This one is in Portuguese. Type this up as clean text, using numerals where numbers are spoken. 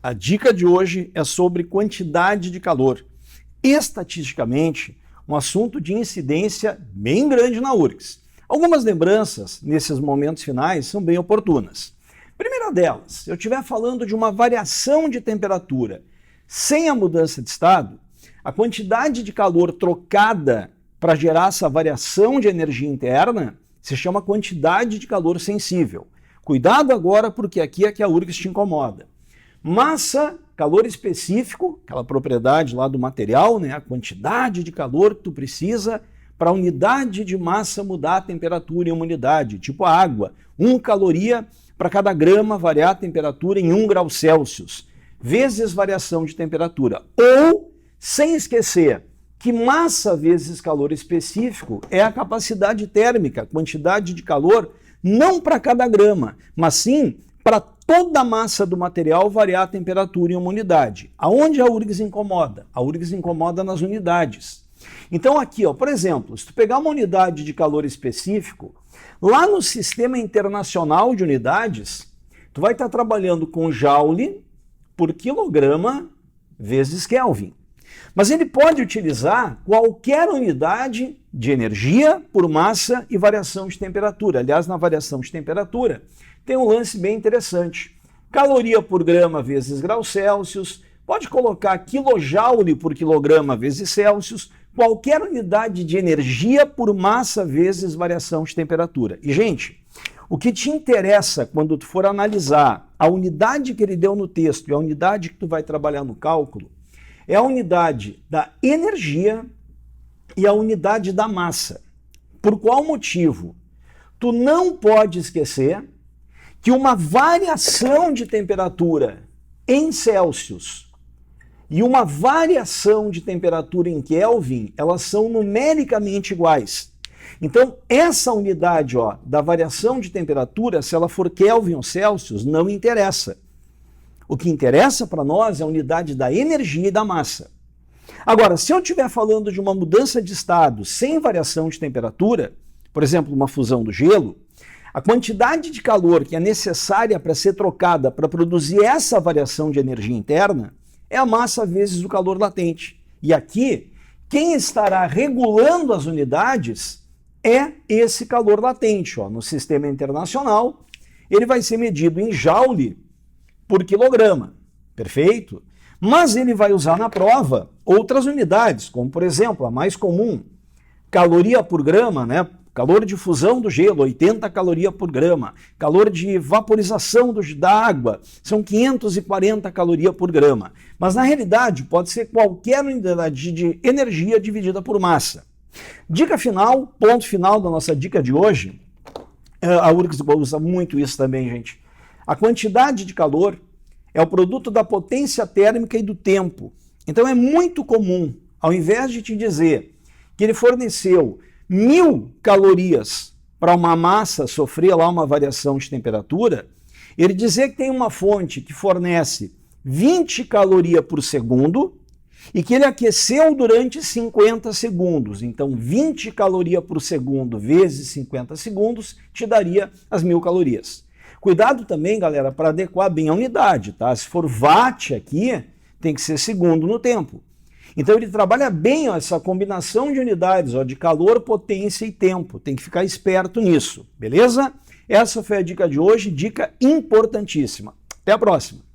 A dica de hoje é sobre quantidade de calor. Estatisticamente, um assunto de incidência bem grande na URGS. Algumas lembranças nesses momentos finais são bem oportunas. Primeira delas, se eu estiver falando de uma variação de temperatura sem a mudança de estado, a quantidade de calor trocada para gerar essa variação de energia interna se chama quantidade de calor sensível. Cuidado agora, porque aqui é que a URGS te incomoda. Massa, calor específico, aquela propriedade lá do material, né? A quantidade de calor que tu precisa para a unidade de massa mudar a temperatura em uma unidade, tipo a água. 1 caloria para cada grama variar a temperatura em 1 grau Celsius, vezes variação de temperatura. Ou, sem esquecer, que massa vezes calor específico é a capacidade térmica, quantidade de calor, não para cada grama, mas sim para toda a massa do material variar a temperatura em uma unidade. Aonde a URGS incomoda? A URGS incomoda nas unidades. Então aqui, ó, por exemplo, se tu pegar uma unidade de calor específico, lá no Sistema Internacional de Unidades, tu vai estar trabalhando com Joule por quilograma vezes Kelvin. Mas ele pode utilizar qualquer unidade de energia por massa e variação de temperatura. Aliás, na variação de temperatura, tem um lance bem interessante. Caloria por grama vezes grau Celsius, pode colocar quilojoule por quilograma vezes Celsius, qualquer unidade de energia por massa vezes variação de temperatura. E, gente, o que te interessa quando tu for analisar a unidade que ele deu no texto e a unidade que tu vai trabalhar no cálculo, é a unidade da energia e a unidade da massa. Por qual motivo? Tu não pode esquecer que uma variação de temperatura em Celsius e uma variação de temperatura em Kelvin, elas são numericamente iguais. Então, essa unidade, ó, da variação de temperatura, se ela for Kelvin ou Celsius, não interessa. O que interessa para nós é a unidade da energia e da massa. Agora, se eu estiver falando de uma mudança de estado sem variação de temperatura, por exemplo, uma fusão do gelo, a quantidade de calor que é necessária para ser trocada para produzir essa variação de energia interna é a massa vezes o calor latente. E aqui, quem estará regulando as unidades é esse calor latente. Ó. No Sistema Internacional, ele vai ser medido em Joule por quilograma, perfeito? Mas ele vai usar na prova outras unidades, como por exemplo, a mais comum, caloria por grama, né? Calor de fusão do gelo, 80 calorias por grama. Calor de vaporização da água, são 540 calorias por grama. Mas na realidade pode ser qualquer unidade de energia dividida por massa. Dica final, ponto final da nossa dica de hoje, a URGS usa muito isso também, gente. A quantidade de calor é o produto da potência térmica e do tempo. Então é muito comum, ao invés de te dizer que ele forneceu 1000 calorias para uma massa sofrer lá uma variação de temperatura, ele dizer que tem uma fonte que fornece 20 calorias por segundo e que ele aqueceu durante 50 segundos. Então 20 calorias por segundo vezes 50 segundos te daria as 1000 calorias. Cuidado também, galera, para adequar bem a unidade, tá? Se for watt aqui, tem que ser segundo no tempo. Então ele trabalha bem ó, essa combinação de unidades, ó, de calor, potência e tempo. Tem que ficar esperto nisso, beleza? Essa foi a dica de hoje, dica importantíssima. Até a próxima!